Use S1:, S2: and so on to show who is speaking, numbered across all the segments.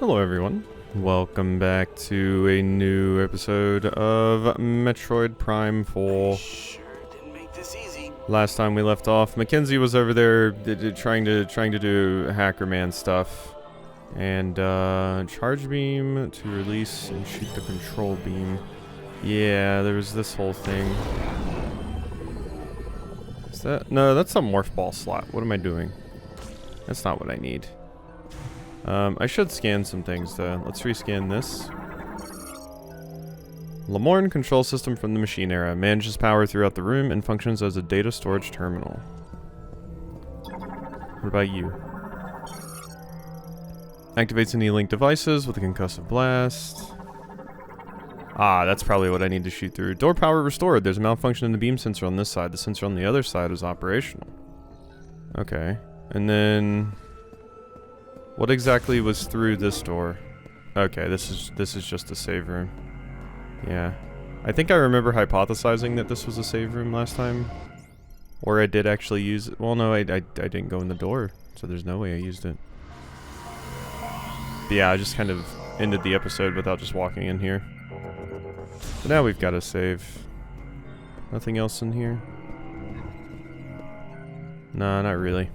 S1: Hello everyone, welcome back to a new episode of Metroid Prime 4.
S2: Sure didn't make this easy.
S1: Last time we left off, Mackenzie was over there trying to do Hacker Man stuff. And charge beam to release and shoot the control beam. Yeah, there was this whole thing. Is that? No, that's a morph ball slot. What am I doing? That's not what I need. I should scan some things though. Let's rescan this. Lamorne control system from the machine era. Manages power throughout the room and functions as a data storage terminal. What about you? Activates any linked devices with a concussive blast. Ah, that's probably what I need to shoot through. Door power restored. There's a malfunction in the beam sensor on this side. The sensor on the other side is operational. Okay. And then what exactly was through this door? Okay, this is just a save room. Yeah. I think I remember hypothesizing that this was a save room last time. Or I did actually use it. Well, no, I didn't go in the door, so there's no way I used it. But yeah, I just kind of ended the episode without just walking in here. But now we've got to save. Nothing else in here? Nah, not really.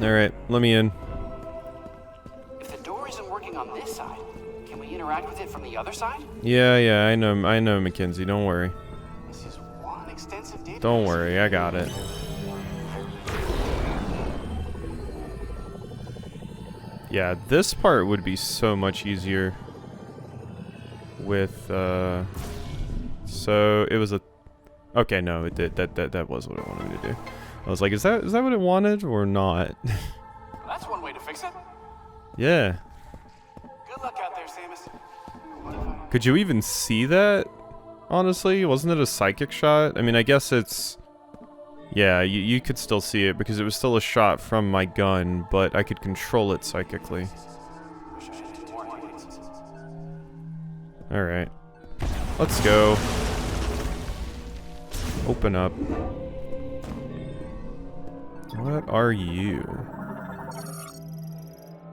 S1: Alright, let me in.
S2: If the door isn't working on this side, can we interact with it from the other side?
S1: Yeah, I know, Mackenzie, don't worry.
S2: This is one extensive database.
S1: Don't worry, I got it. Yeah, this part would be so much easier with, so it was a, okay, no, it did, that was what it wanted me to do. I was like, is that what it wanted or not?
S2: That's one way to fix it.
S1: Yeah.
S2: Good luck out there, Samus.
S1: Could you even see that? Honestly, wasn't it a psychic shot? I mean, I guess it's, yeah, you could still see it because it was still a shot from my gun, but I could control it psychically. Alright. Let's go. Open up. What are you?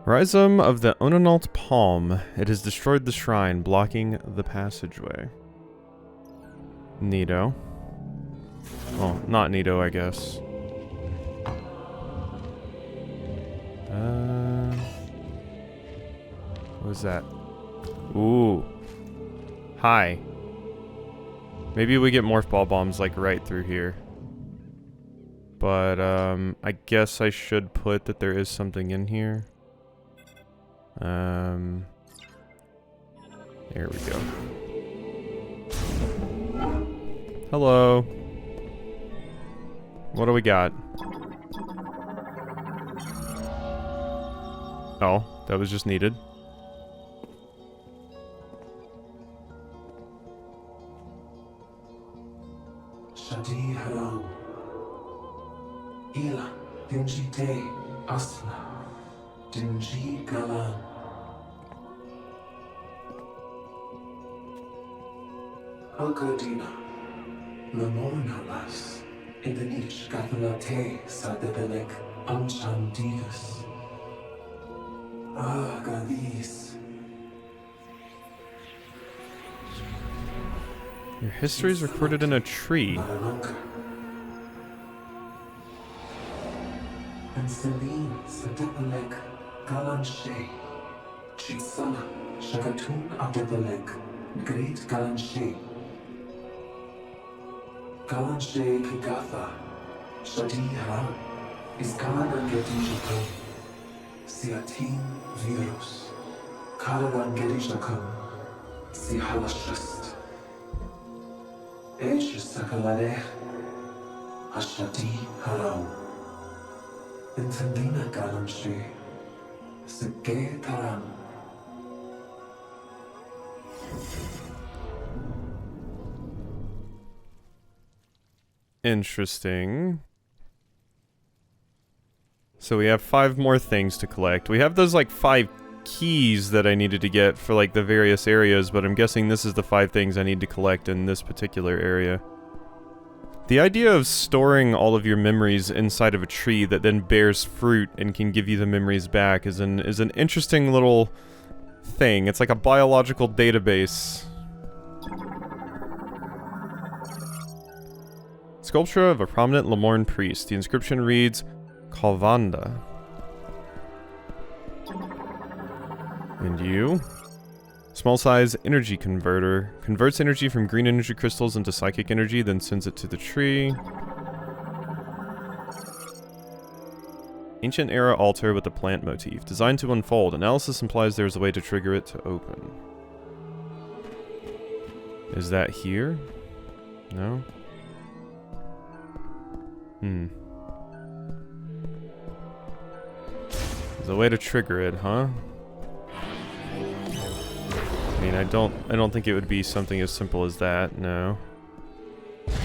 S1: Rhizome of the Ononalt Palm. It has destroyed the shrine, blocking the passageway. Neato. Well, not neato, I guess. What was that? Ooh. Hi. Maybe we get morph ball bombs like right through here. But I guess I should put that there is something in here. There we go. Hello. What do we got? Oh, that was just needed.
S3: Shadi Haram. Ila Dinji Te Asna. Dinji Galan. Algadina. Lamornalas. Indanish Gathalate Sadebelek Amchandivas. Galis.
S1: Your history is recorded in a tree.
S3: And Celine Sadebelek Galanshe. Chisana Shakatun Adebelek. Great Galanshe. Galanshe Kigatha. Shadi Haram. Iskalagan Gedishakan. Siatin Virus. Kalagan Gedishakan. Sihalashast. Eş Sakalare. Ashadi Haram. Intendina Galanshe. Sige Taram.
S1: Interesting. So we have 5 more things to collect. We have those like 5 keys that I needed to get for like the various areas, but I'm guessing this is the 5 things I need to collect in this particular area. The idea of storing all of your memories inside of a tree that then bears fruit and can give you the memories back is an interesting little thing. It's like a biological database. Sculpture of a prominent Lemorne priest. The inscription reads, Kalvanda. And you? Small size energy converter. Converts energy from green energy crystals into psychic energy, then sends it to the tree. Ancient era altar with a plant motif. Designed to unfold. Analysis implies there is a way to trigger it to open. Is that here? No? There's a way to trigger it, huh? I mean, I don't think it would be something as simple as that, no.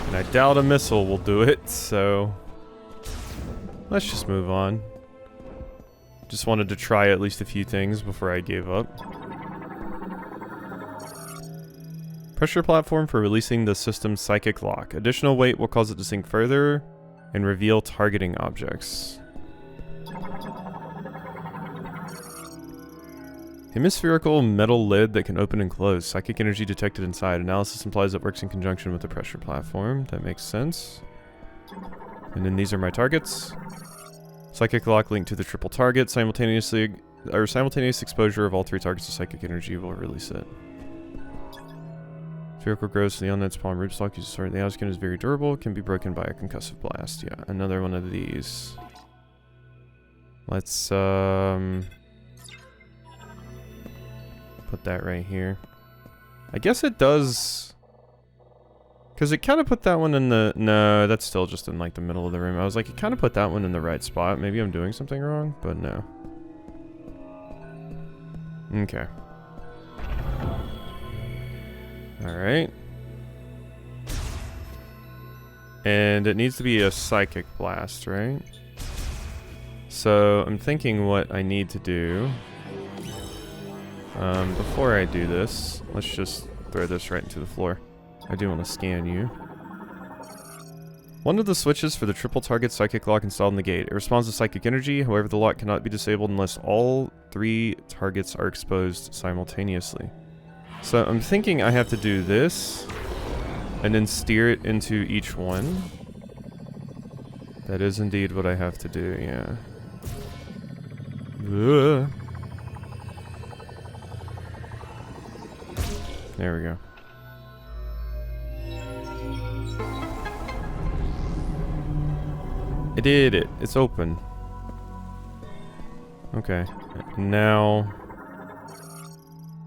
S1: And I doubt a missile will do it, so let's just move on. Just wanted to try at least a few things before I gave up. Pressure platform for releasing the system's psychic lock. Additional weight will cause it to sink further and reveal targeting objects. Hemispherical metal lid that can open and close. Psychic energy detected inside. Analysis implies it works in conjunction with the pressure platform. That makes sense. And then these are my targets. Psychic lock linked to the triple target. Simultaneous exposure of all three targets to psychic energy will release it. Spherical grows to the unknown's palm rootstock. Uses sword. The outer skin is very durable. Can be broken by a concussive blast. Yeah, another one of these. Let's put that right here. I guess it does, because it kind of put that one in the... No, that's still just in like the middle of the room. I was like, it kind of put that one in the right spot. Maybe I'm doing something wrong, but no. Okay. Alright. And it needs to be a psychic blast, right? So I'm thinking what I need to do. Before I do this, let's just throw this right into the floor. I do want to scan you. One of the switches for the triple target psychic lock installed in the gate. It responds to psychic energy, however the lock cannot be disabled unless all three targets are exposed simultaneously. So I'm thinking I have to do this, and then steer it into each one. That is indeed what I have to do, yeah. Ugh. There we go. I did it. It's open. Okay. Now...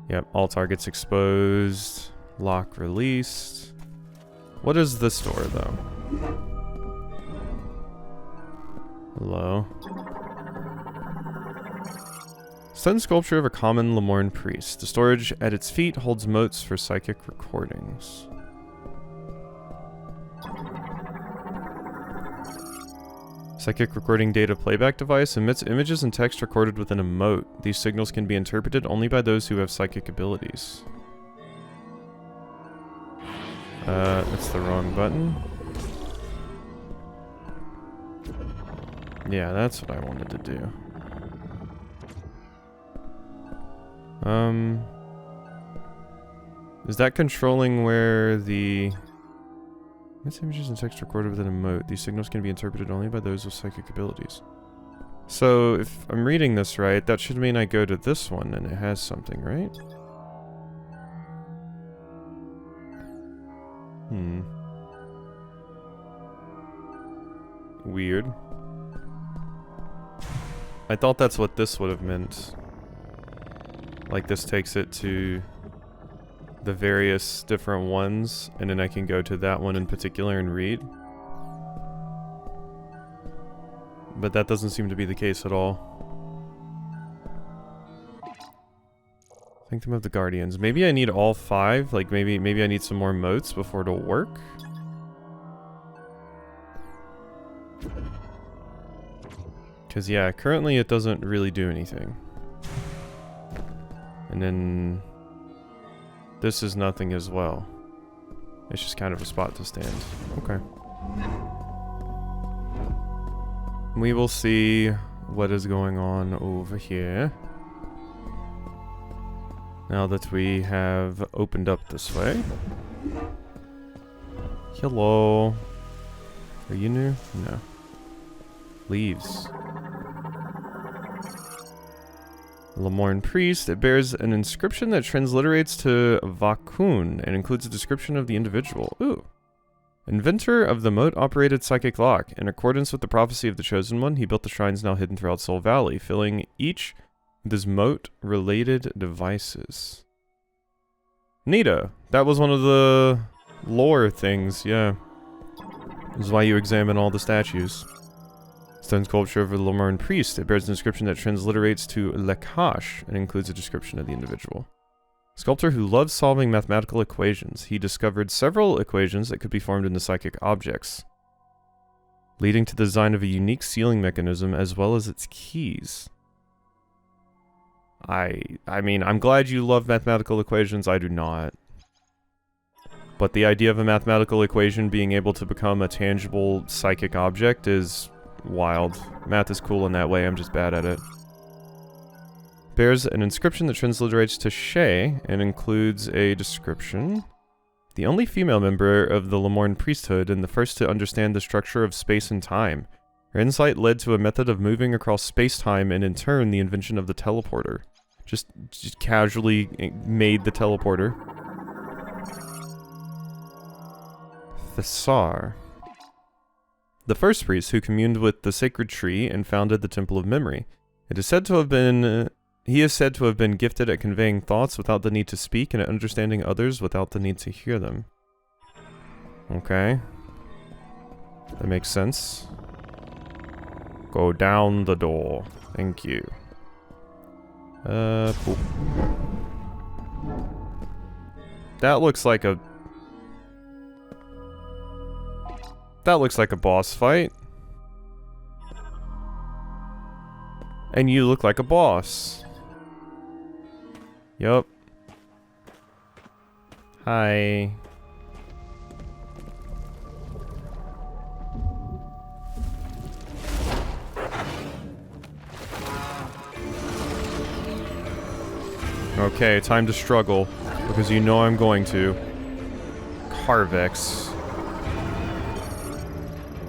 S1: Yep, all targets exposed. Lock released. What is this door, though? Hello? Stone sculpture of a common Lemorne priest. The storage at its feet holds motes for psychic recordings. Psychic recording data playback device emits images and text recorded within a mote. These signals can be interpreted only by those who have psychic abilities. That's the wrong button. Yeah, that's what I wanted to do. Is that controlling where the... It's images and text recorded within a mote. These signals can be interpreted only by those with psychic abilities. So, if I'm reading this right, that should mean I go to this one and it has something, right? Weird. I thought that's what this would have meant. Like, this takes it to the various different ones, and then I can go to that one in particular and read. But that doesn't seem to be the case at all. Sanctum of the Guardians. Maybe I need all 5? Like, maybe I need some more motes before it'll work? Because, yeah, currently it doesn't really do anything. And then... this is nothing as well. It's just kind of a spot to stand. Okay. We will see what is going on over here. Now that we have opened up this way. Hello. Are you new? No. Leaves. Lemorne Priest. It bears an inscription that transliterates to Vakun and includes a description of the individual. Ooh. Inventor of the moat-operated psychic lock. In accordance with the prophecy of the Chosen One, he built the shrines now hidden throughout Soul Valley, filling each with his moat-related devices. Neato. That was one of the lore things, yeah. This is why you examine all the statues. Stone sculpture of the Lemorne Priest. It bears an inscription that transliterates to Lekash and includes a description of the individual. Sculptor who loves solving mathematical equations. He discovered several equations that could be formed into psychic objects, leading to the design of a unique sealing mechanism as well as its keys. I mean, I'm glad you love mathematical equations. I do not. But the idea of a mathematical equation being able to become a tangible psychic object is wild. Math is cool in that way, I'm just bad at it. Bears an inscription that transliterates to Shay and includes a description. The only female member of the Lemorne priesthood and the first to understand the structure of space and time. Her insight led to a method of moving across space-time and in turn the invention of the teleporter. Just casually made the teleporter. Thessar. The first priest who communed with the sacred tree and founded the Temple of Memory. It is said to have been... he is said to have been gifted at conveying thoughts without the need to speak and at understanding others without the need to hear them. Okay. That makes sense. Go down the door. Thank you. Cool. That looks like a... that looks like a boss fight. And you look like a boss. Yup. Hi. Okay, time to struggle, because you know I'm going to. Carvex.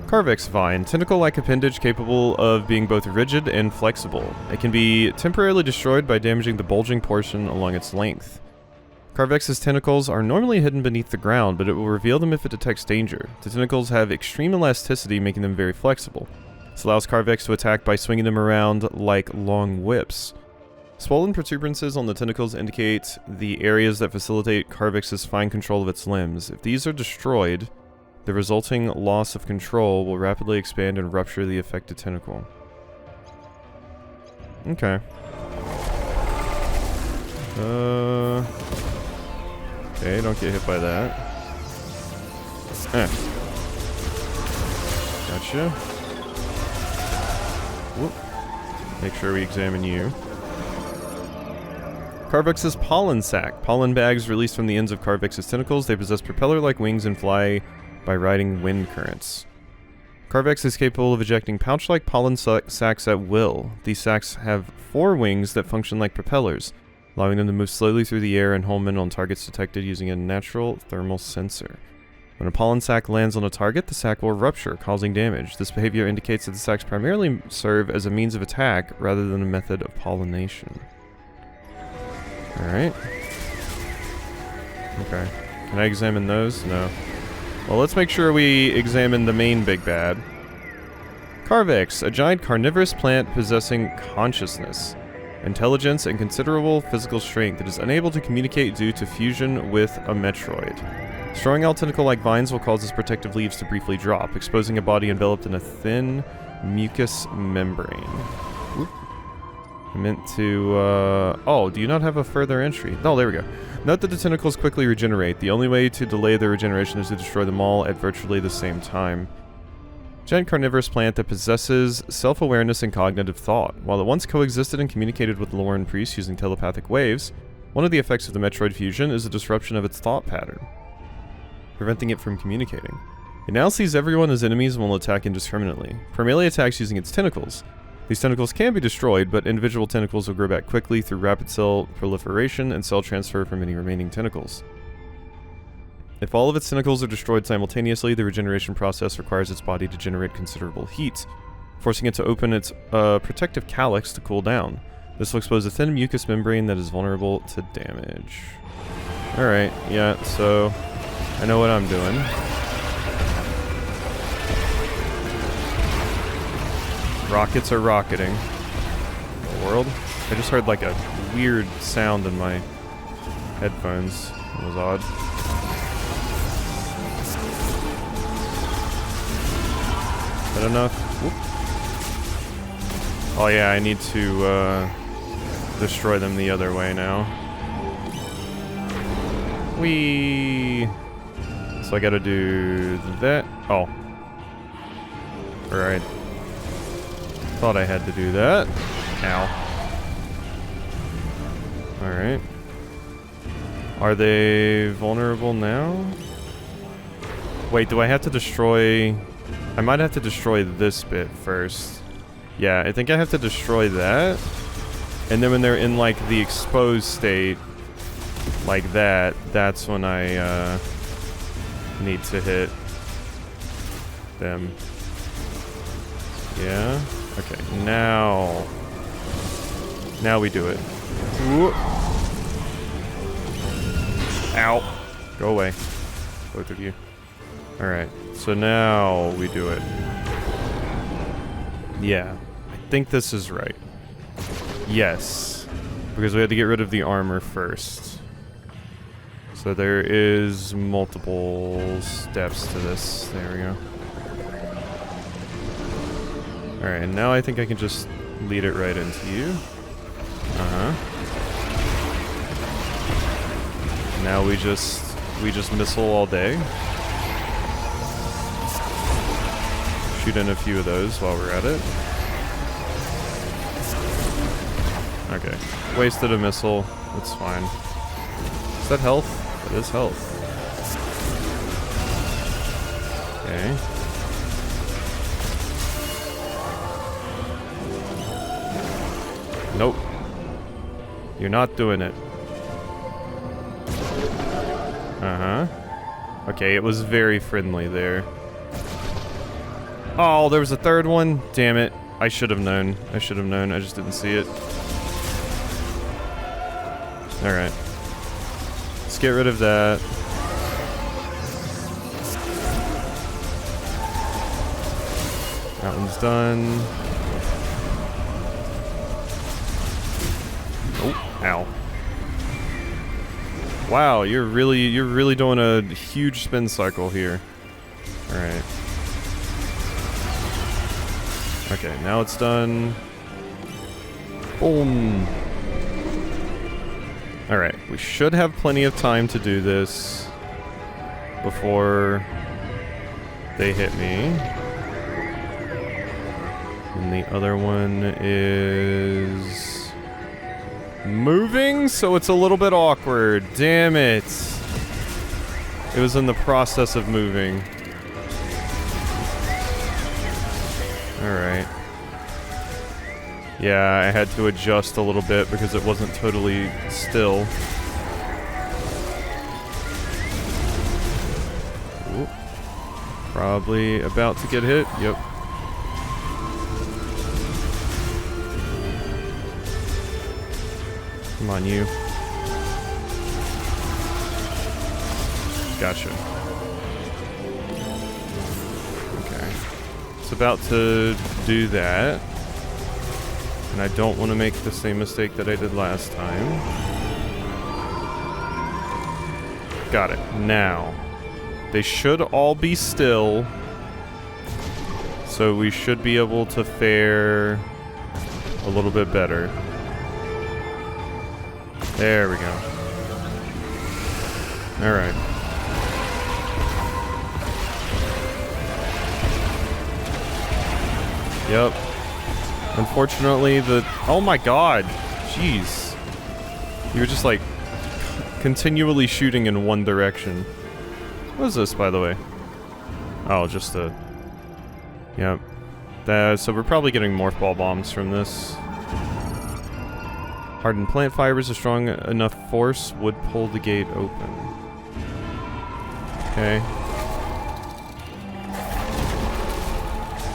S1: Carvex Vine, tentacle-like appendage capable of being both rigid and flexible. It can be temporarily destroyed by damaging the bulging portion along its length. Carvex's tentacles are normally hidden beneath the ground, but it will reveal them if it detects danger. The tentacles have extreme elasticity, making them very flexible. This allows Carvex to attack by swinging them around like long whips. Swollen protuberances on the tentacles indicate the areas that facilitate Carvex's fine control of its limbs. If these are destroyed, the resulting loss of control will rapidly expand and rupture the affected tentacle. Okay. Okay, don't get hit by that. Gotcha. Whoop. Make sure we examine you. Carvex's pollen sac. Pollen bags released from the ends of Carvex's tentacles. They possess propeller-like wings and fly by riding wind currents. Carvex is capable of ejecting pouch-like pollen sacs at will. These sacs have 4 wings that function like propellers, allowing them to move slowly through the air and home in on targets detected using a natural thermal sensor. When a pollen sac lands on a target, the sac will rupture, causing damage. This behavior indicates that the sacs primarily serve as a means of attack rather than a method of pollination. Alright. Okay. Can I examine those? No. Well, let's make sure we examine the main big bad. Carvex, a giant carnivorous plant possessing consciousness, intelligence, and considerable physical strength. It is unable to communicate due to fusion with a Metroid. Destroying all tentacle-like vines will cause its protective leaves to briefly drop, exposing a body enveloped in a thin mucous membrane. Whoop. I meant to, oh, do you not have a further entry? Oh, there we go. Note that the tentacles quickly regenerate. The only way to delay their regeneration is to destroy them all at virtually the same time. Giant carnivorous plant that possesses self-awareness and cognitive thought. While it once coexisted and communicated with the Lemorne priest using telepathic waves, one of the effects of the Metroid fusion is a disruption of its thought pattern, preventing it from communicating. It now sees everyone as enemies and will attack indiscriminately. For melee attacks using its tentacles. These tentacles can be destroyed, but individual tentacles will grow back quickly through rapid cell proliferation and cell transfer from any remaining tentacles. If all of its tentacles are destroyed simultaneously, the regeneration process requires its body to generate considerable heat, forcing it to open its protective calyx to cool down. This will expose a thin mucous membrane that is vulnerable to damage. Alright, yeah, so I know what I'm doing. Rockets are rocketing. The world? I just heard like a weird sound in my headphones. It was odd. Is that enough? Whoop. Oh yeah, I need to destroy them the other way now. Whee! So I gotta do that. Oh. Alright. Thought I had to do that. Ow. Alright. Are they vulnerable now? Wait, do I have to destroy... I might have to destroy this bit first. Yeah, I think I have to destroy that. And then when they're in, like, the exposed state, like that, that's when I, need to hit them. Yeah? Okay, now we do it. Ooh. Ow. Go away. Both of you. Alright, so now we do it. Yeah, I think this is right. Yes, because we had to get rid of the armor first. So there is multiple steps to this. There we go. Alright, and now I think I can just lead it right into you. Uh-huh. Now we just missile all day. Shoot in a few of those while we're at it. Okay. Wasted a missile. That's fine. Is that health? That is health. Okay. Nope. You're not doing it. Uh-huh. Okay, it was very friendly there. Oh, there was a third one? Damn it. I should have known. I should have known. I just didn't see it. Alright. Let's get rid of that. That one's done. Oh, ow. Wow, you're really doing a huge spin cycle here. Alright. Okay, now it's done. Boom. Alright, we should have plenty of time to do this before they hit me. And the other one is moving, so it's a little bit awkward. Damn it. It was in the process of moving. Alright. Yeah, I had to adjust a little bit because it wasn't totally still. Ooh. Probably about to get hit. Yep. Come on, you. Gotcha. Okay. It's about to do that. And I don't want to make the same mistake that I did last time. Got it. Now. They should all be still. So we should be able to fare a little bit better. There we go. Alright. Yep. Unfortunately, oh my god! Jeez. You were just like continually shooting in one direction. What is this, by the way? Oh, just the... Yep. So we're probably getting morph ball bombs from this. Hardened plant fibers, a strong enough force would pull the gate open. Okay.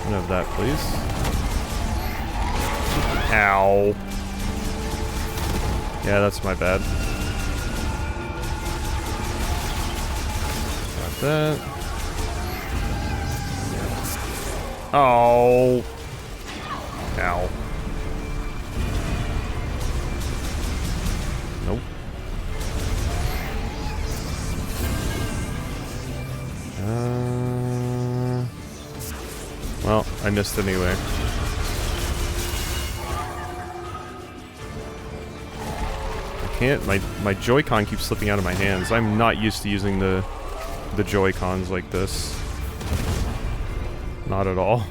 S1: None of that, please. Ow. Yeah, that's my bad. Got that. Oh. Ow. Nope. Well, I missed anyway. I can't, my Joy-Con keeps slipping out of my hands. I'm not used to using the Joy-Cons like this. Not at all.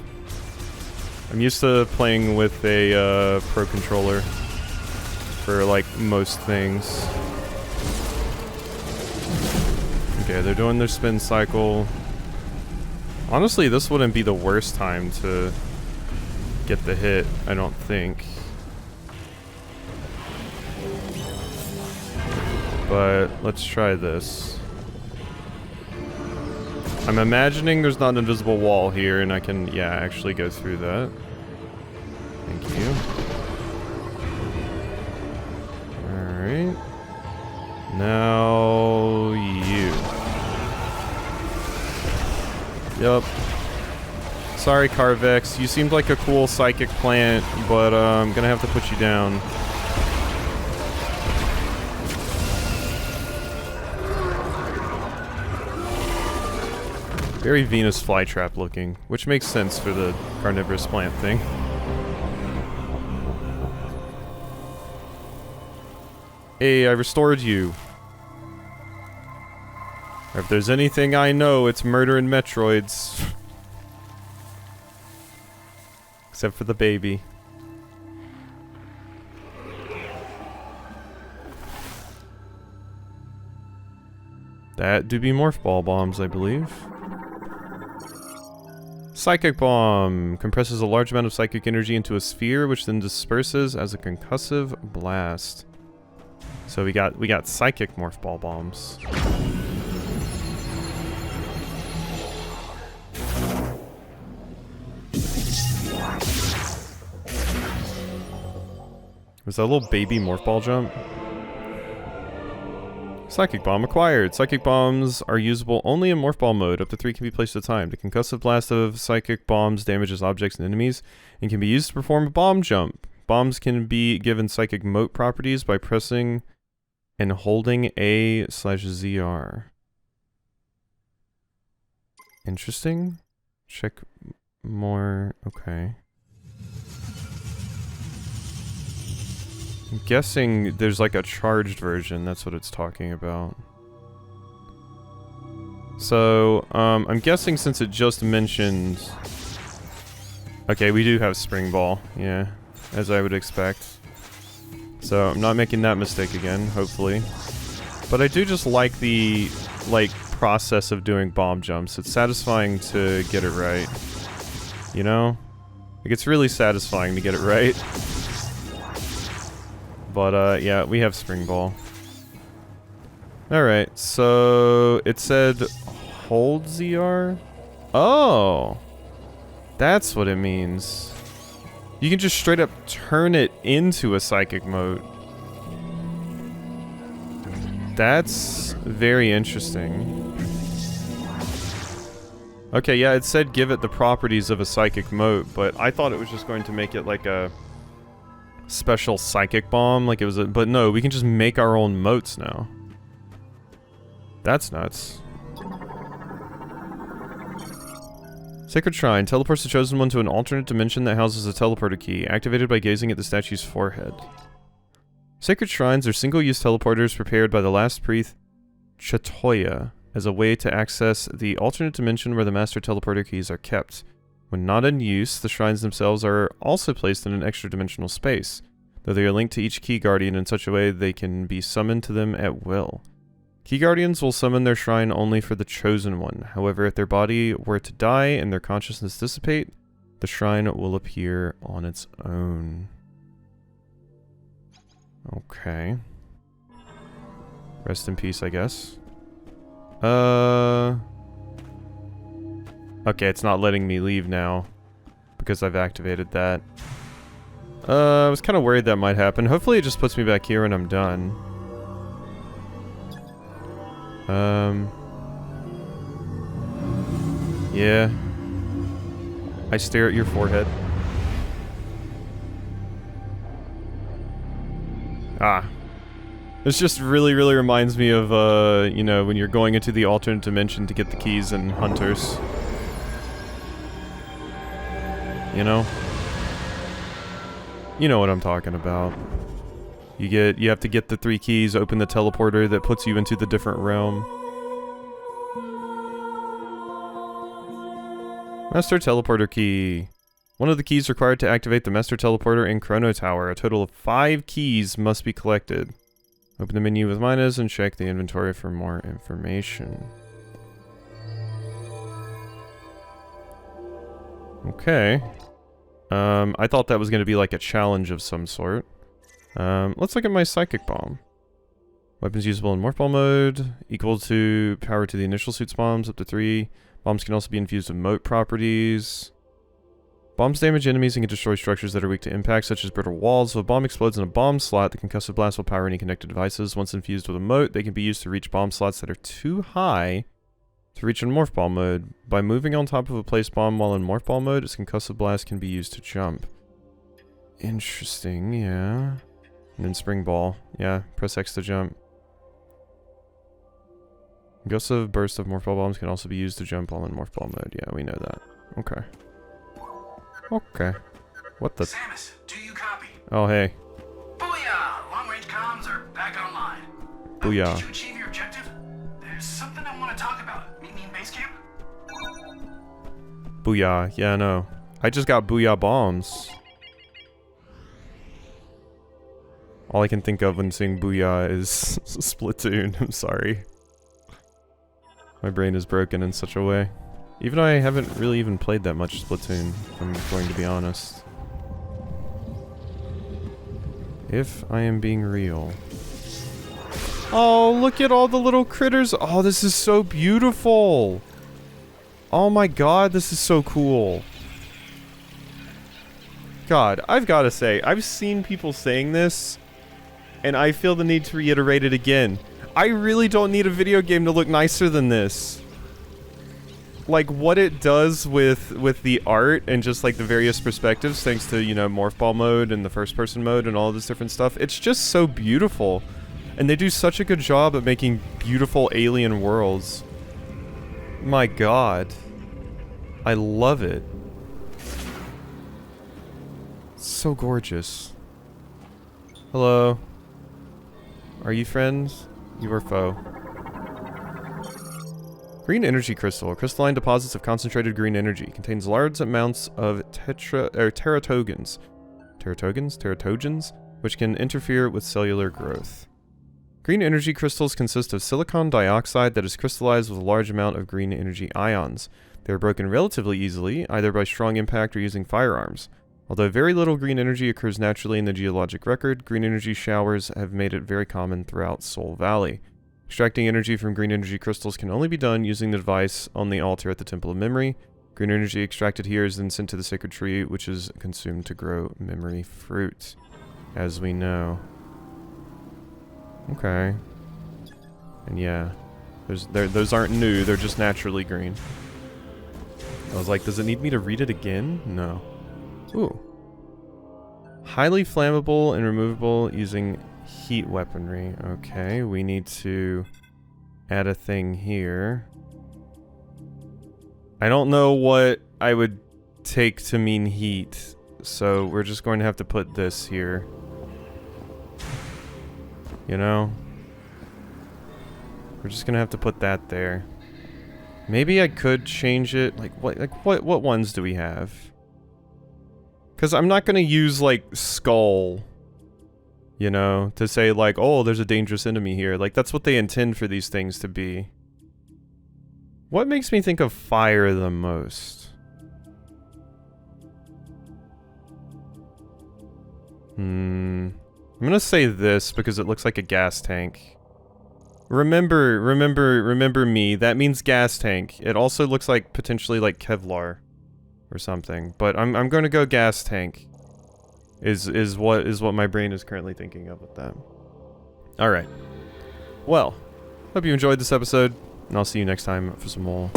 S1: I'm used to playing with a Pro Controller for like most things. Okay, they're doing their spin cycle. Honestly, this wouldn't be the worst time to get the hit, I don't think. But let's try this. I'm imagining there's not an invisible wall here, and I can, yeah, actually go through that. Thank you. Alright. Now you. Yep. Sorry, Carvex. You seemed like a cool psychic plant, but I'm gonna have to put you down. Very Venus flytrap looking, which makes sense for the carnivorous plant thing. Hey, I restored you. If there's anything I know, it's murdering Metroids. Except for the baby. That do be morph ball bombs, I believe. Psychic bomb compresses a large amount of psychic energy into a sphere, which then disperses as a concussive blast. So we got psychic morph ball bombs. Was that a little baby morph ball jump? Psychic bomb acquired. Psychic bombs are usable only in morph ball mode. Up to 3 can be placed at a time. The concussive blast of psychic bombs damages objects and enemies and can be used to perform a bomb jump. Bombs can be given psychic mote properties by pressing and holding A/ZR. Interesting. Check more. Okay. I'm guessing there's like a charged version, that's what it's talking about. So, I'm guessing since it just mentioned... Okay, we do have Spring Ball, yeah, as I would expect. So, I'm not making that mistake again, hopefully. But I do just like the, process of doing bomb jumps. It's satisfying to get it right. You know? Like, it's really satisfying to get it right. But, yeah, we have Spring Ball. Alright, so it said hold ZR? Oh! That's what it means. You can just straight up turn it into a psychic mode. That's very interesting. Okay, yeah, it said give it the properties of a psychic mode, but I thought it was just going to make it like a special psychic bomb, like it was a, but no, we can just make our own motes now. That's nuts. Sacred Shrine teleports the chosen one to an alternate dimension that houses a teleporter key, activated by gazing at the statue's forehead. Sacred Shrines are single-use teleporters prepared by the last priest Chatoya as a way to access the alternate dimension where the master teleporter keys are kept. When not in use, the shrines themselves are also placed in an extra-dimensional space, though they are linked to each key guardian in such a way they can be summoned to them at will. Key Guardians will summon their shrine only for the chosen one. However, if their body were to die and their consciousness dissipate, the shrine will appear on its own. Okay. Rest in peace, I guess. Okay, it's not letting me leave now because I've activated that. I was kind of worried that might happen. Hopefully it just puts me back here when I'm done. Yeah. I stare at your forehead. Ah. This just really reminds me of, you know, when you're going into the alternate dimension to get the keys in Hunters. You know? You know what I'm talking about. You have to get the 3 keys, open the teleporter that puts you into the different realm. Master Teleporter Key. One of the keys required to activate the Master Teleporter in Chrono Tower. A total of 5 keys must be collected. Open the menu with minus and check the inventory for more information. Okay. I thought that was going to be like a challenge of some sort. Let's look at my Psychic Bomb. Weapons usable in Morph Ball mode. Equal to power to the initial suit's bombs, up to 3. Bombs can also be infused with moat properties. Bombs damage enemies and can destroy structures that are weak to impact, such as brittle walls. If a bomb explodes in a bomb slot, the concussive blast will power any connected devices. Once infused with a moat, they can be used to reach bomb slots that are too high to reach in Morph Ball mode. By moving on top of a placed bomb while in Morph Ball mode, its concussive blast can be used to jump. Interesting, yeah. And then Spring Ball. Yeah, press X to jump. Concussive burst of Morph Ball bombs can also be used to jump while in Morph Ball mode. Yeah, we know that. Okay. Okay. What the?
S2: Samus, do you copy?
S1: Oh, hey.
S2: Booyah! Long-range comms are back online.
S1: Booyah.
S2: Did you achieve your objective? There's something I want to talk about. Meet me in base camp?
S1: Booyah. Yeah, no. I just got Booyah bombs. All I can think of when saying Booyah is Splatoon. I'm sorry. My brain is broken in such a way. Even though I haven't really even played that much Splatoon, if I'm going to be honest. If I am being real. Oh, look at all the little critters. Oh, this is so beautiful. Oh my god, this is so cool. God, I've got to say, I've seen people saying this, and I feel the need to reiterate it again. I really don't need a video game to look nicer than this. Like, what it does with the art and just, like, the various perspectives, thanks to, you know, Morph Ball mode and the first-person mode and all this different stuff, it's just so beautiful. And they do such a good job at making beautiful alien worlds. My god. I love it. It's so gorgeous. Hello. Are you friends? You are foe. Green energy crystal. Crystalline deposits of concentrated green energy. Contains large amounts of teratogens. Teratogens? Which can interfere with cellular growth. Green energy crystals consist of silicon dioxide that is crystallized with a large amount of green energy ions. They are broken relatively easily, either by strong impact or using firearms. Although very little green energy occurs naturally in the geologic record, green energy showers have made it very common throughout Soul Valley. Extracting energy from green energy crystals can only be done using the device on the altar at the Temple of Memory. Green energy extracted here is then sent to the sacred tree, which is consumed to grow memory fruit, as we know. Okay. And yeah, those aren't new, they're just naturally green. I was like, does it need me to read it again? No. Ooh. Highly flammable and removable using heat weaponry. Okay, we need to add a thing here. I don't know what I would take to mean heat, so we're just going to have to put this here. You know? We're just gonna have to put that there. Maybe I could change it. What ones do we have? Because I'm not gonna use, like, skull. You know, to say like, oh, there's a dangerous enemy here. Like, that's what they intend for these things to be. What makes me think of fire the most? I'm gonna say this because it looks like a gas tank. Remember me. That means gas tank. It also looks like potentially like Kevlar or something. But I'm going to go gas tank. Is what my brain is currently thinking of with that. All right. Well, hope you enjoyed this episode, and I'll see you next time for some more.